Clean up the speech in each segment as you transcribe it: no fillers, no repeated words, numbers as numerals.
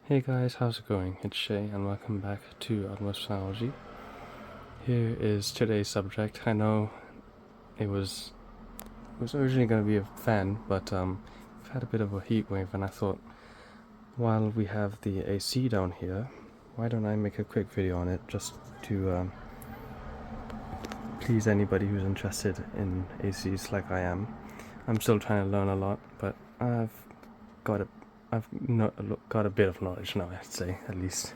Hey guys, how's it going? It's Shay and welcome back to Utmost Technology. Here is today's subject. I know it was originally going to be a fan, but we've had a bit of a heat wave and I thought while we have the AC down here, why don't I make a quick video on it just to please anybody who's interested in ACs like I am. I'm still trying to learn a lot, but I've got a bit of knowledge now, I'd say, at least.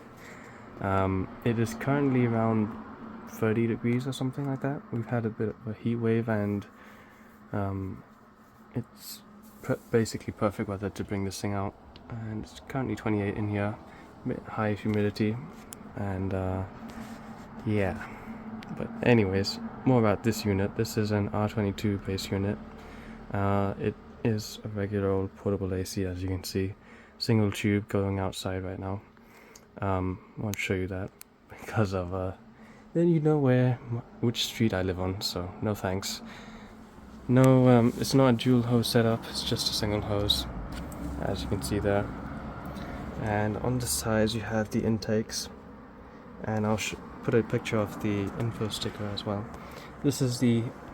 It is currently around 30 degrees or something like that. We've had a bit of a heat wave and it's basically perfect weather to bring this thing out. And it's currently 28 in here, a bit high humidity, and yeah. But anyways, more about this unit. This is an R22 base unit. It is a regular old portable AC, as you can see. Single tube going outside right now. I won't show you that because of then you know which street I live on, so no thanks. No, it's not a dual hose setup, it's just a single hose, as you can see there. And on the sides you have the intakes, and I'll put a picture of the info sticker as well. This is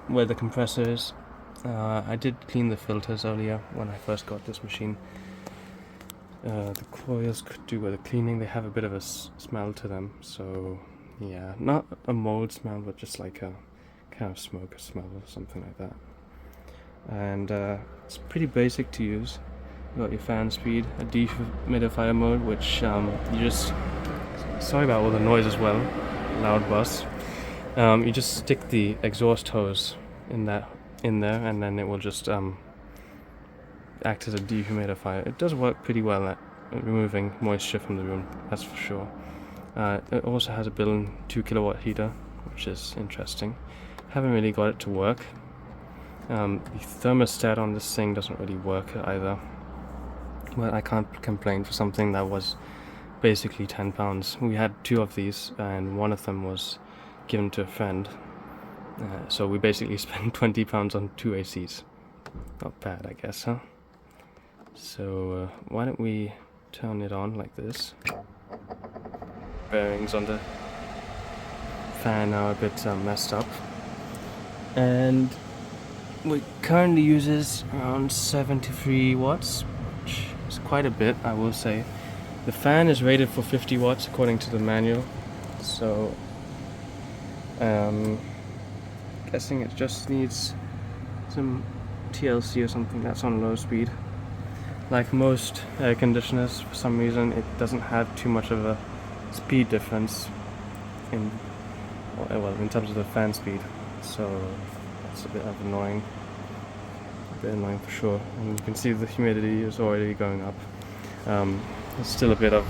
where the compressor is. I did clean the filters earlier when I first got this machine. The coils could do with the cleaning. They have a bit of a smell to them, so yeah, not a mold smell, but just like a kind of smoke smell or something like that. And it's pretty basic to use. You got your fan speed, a dehumidifier mode, which you just, sorry about all the noise as well, loud bus. You just stick the exhaust hose in there, and then it will just act as a dehumidifier. It does work pretty well at removing moisture from the room, that's for sure. It also has a built-in 2 kilowatt heater, which is interesting. Haven't really got it to work. The thermostat on this thing doesn't really work either, but I can't complain for something that was basically £10. We had 2 of these, and one of them was given to a friend. So we basically spent £20 on 2 ACs. Not bad, I guess, huh? So why don't we turn it on like this. Bearings on the fan are a bit messed up. And it currently uses around 73 watts, which is quite a bit, I will say. The fan is rated for 50 watts according to the manual, so guessing it just needs some TLC or something that's on low speed. Like most air conditioners, for some reason it doesn't have too much of a speed difference in terms of the fan speed, so that's a bit annoying. A bit annoying for sure. And you can see the humidity is already going up. There's still a bit of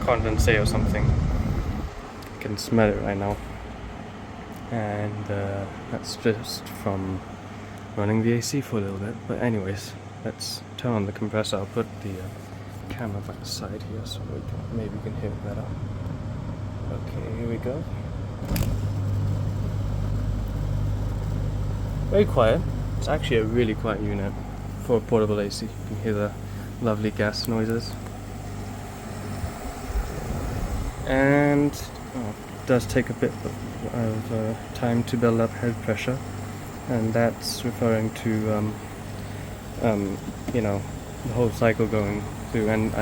condensate or something. I can smell it right now. And that's just from running the AC for a little bit. But anyways, let's turn on the compressor. I'll put the camera by the side here so maybe we can hear it better. Okay, here we go. Very quiet. It's actually a really quiet unit for a portable AC. You can hear the lovely gas noises. And it does take a bit of time to build up head pressure, and that's referring to the whole cycle going through. And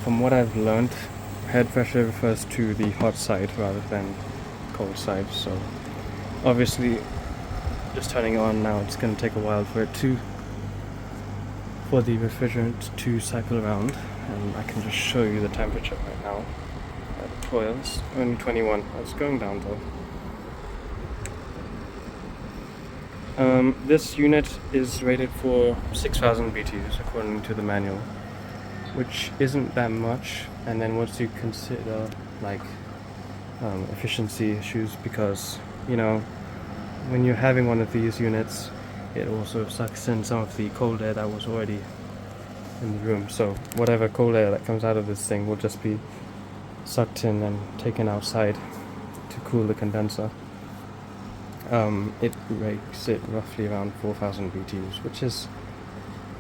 from what I've learned, head pressure refers to the hot side rather than cold side. So obviously, just turning it on now, it's going to take a while for the refrigerant to cycle around. And I can just show you the temperature right now. The coils only 21. It's going down though. This unit is rated for 6,000 BTUs according to the manual, which isn't that much. And then once you consider like efficiency issues, because when you're having one of these units, it also sucks in some of the cold air that was already in the room. So whatever cold air that comes out of this thing will just be sucked in and taken outside to cool the condenser. It makes it roughly around 4,000 BTUs, which is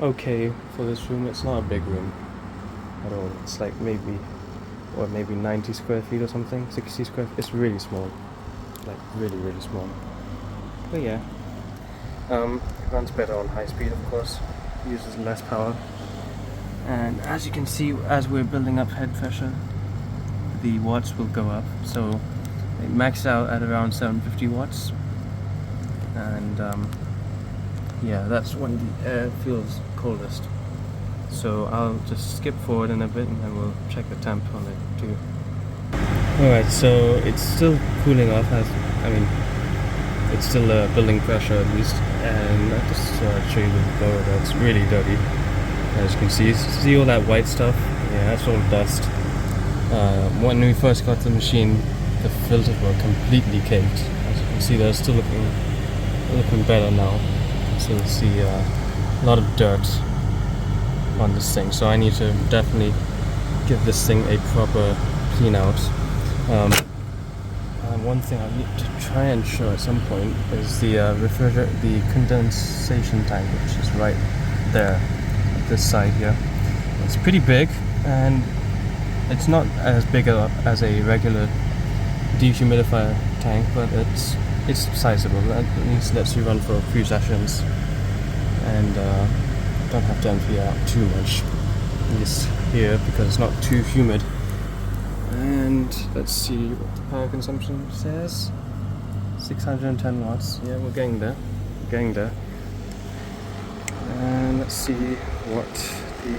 okay for this room. It's not a big room. at all. It's like maybe 90 square feet or something, 60 square feet. It's really small, like really small. But yeah, it runs better on high speed, of course. Uses less power. And as you can see, as we're building up head pressure, the watts will go up. So it maxed out at around 750 watts. And yeah, that's when the air feels coldest. So I'll just skip forward in a bit and then we'll check the temp on it too. Alright, so it's still cooling off, it's still building pressure at least. And I'll just show you the blower that's really dirty. As you can see all that white stuff? Yeah, that's all dust. When we first got the machine, the filters were completely caked. As you can see, they're still looking better now. So you see a lot of dirt on this thing. So I need to definitely give this thing a proper clean out. One thing I need to try and show at some point is the condensation tank, which is right there. This side here. It's pretty big, and it's not as big as a regular dehumidifier tank, but it's sizable. At least lets you run for a few sessions, and don't have to empty out too much. This here because it's not too humid. And let's see what the power consumption says. 610 watts. Yeah, we're getting there. And let's see what the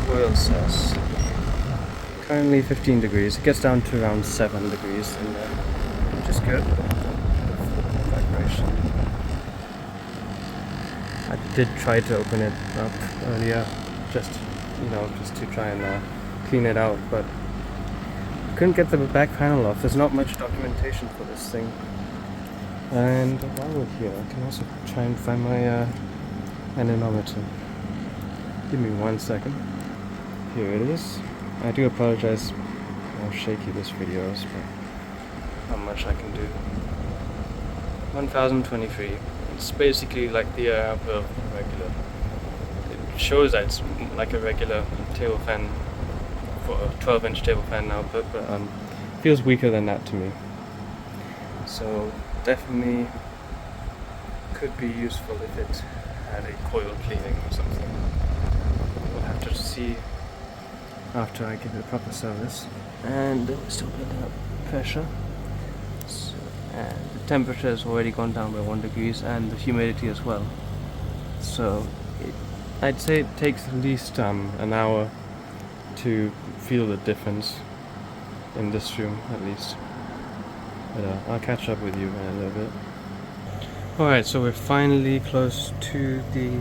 coil says. Currently 15 degrees. It gets down to around 7 degrees in there, which is good. Vibration. I did try to open it up earlier, just to try and clean it out, but couldn't get the back panel off. There's not much documentation for this thing. And while we're here, I can also try and find my anemometer. Give me 1 second. Here it is. I do apologize how shaky this video is, but not much I can do. 1023. It's basically like the output of a regular. It shows that it's like a regular table fan for a 12-inch table fan output, but feels weaker than that to me. So definitely could be useful if it had a coil cleaning or something. We'll have to see after I give it a proper service. And we're still building up pressure. So, and the temperature has already gone down by 1 degree, and the humidity as well. So I'd say it takes at least an hour to feel the difference in this room, at least. But I'll catch up with you in a little bit. Alright, so we're finally close to the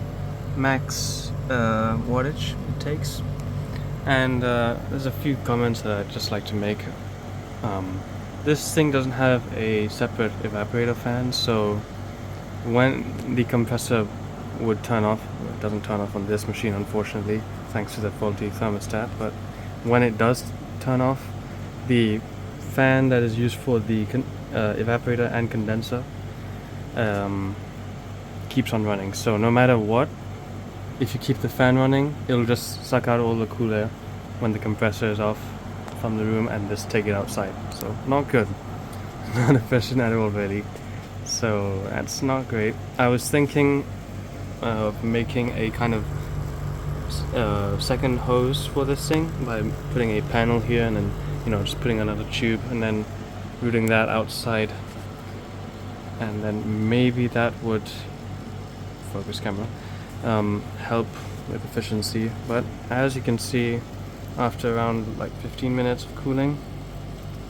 max wattage it takes. And there's a few comments that I'd just like to make. This thing doesn't have a separate evaporator fan, so when the compressor would turn off, it doesn't turn off on this machine unfortunately, thanks to the faulty thermostat, but when it does turn off, the fan that is used for the evaporator and condenser keeps on running. So no matter what, if you keep the fan running, it'll just suck out all the cool air when the compressor is off from the room and just take it outside. So not good. Not efficient at all really. So that's not great. I was thinking of making a kind of second hose for this thing by putting a panel here and then just putting another tube and then routing that outside, and then maybe that would focus camera help with efficiency. But as you can see, after around like 15 minutes of cooling,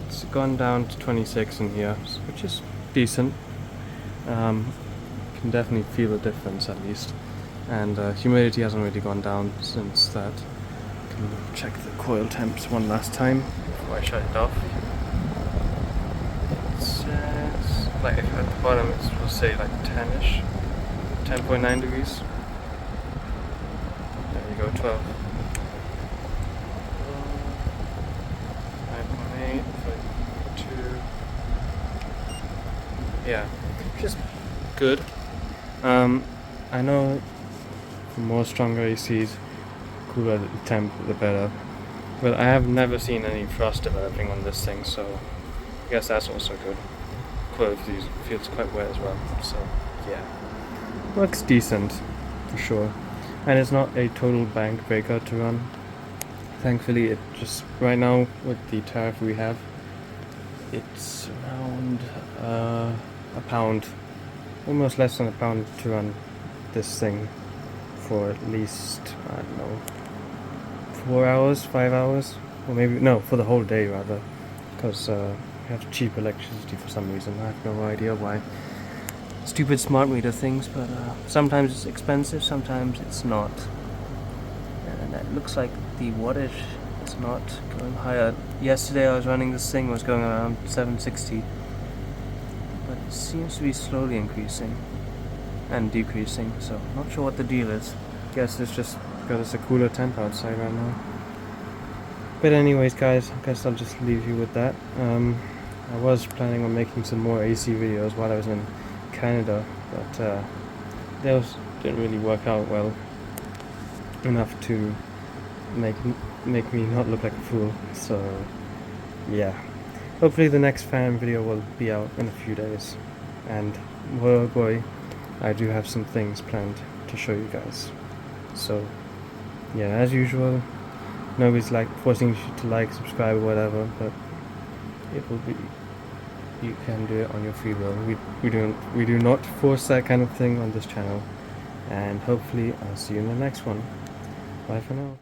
it's gone down to 26 in here, which is decent. Can definitely feel a difference at least, and humidity hasn't really gone down since that. Can check the coil temps one last time before I shut it off. It says, like if at the bottom it will say like 10ish, 10.9 degrees. There you go, 12. 9.8, 2. Yeah, which is good. I know for more stronger ACs, cooler the temp, the better. But I have never seen any frost developing on this thing, so I guess that's also good. Coil feels quite wet as well, so yeah. Works decent, for sure. And it's not a total bank breaker to run. Thankfully, it just, right now, with the tariff we have, it's around a pound, almost less than a pound to run this thing for at least, I don't know, 4 hours, 5 hours, or maybe, no, for the whole day rather, because we have cheap electricity for some reason. I have no idea why. Stupid smart meter things, but sometimes it's expensive, sometimes it's not. And it looks like the wattage is not going higher. Yesterday I was running this thing, was going around 760, but it seems to be slowly increasing and decreasing, so not sure what the deal is. Guess it's just because it's a cooler temp outside right now. But anyways guys, I guess I'll just leave you with that. I was planning on making some more AC videos while I was in Canada, but those didn't really work out well enough to make me not look like a fool. So yeah, hopefully the next fan video will be out in a few days, and oh boy, I do have some things planned to show you guys. So yeah, as usual, nobody's like forcing you to like, subscribe, or whatever, but it will be, you can do it on your free will. We do not force that kind of thing on this channel, and hopefully I'll see you in the next one. Bye for now.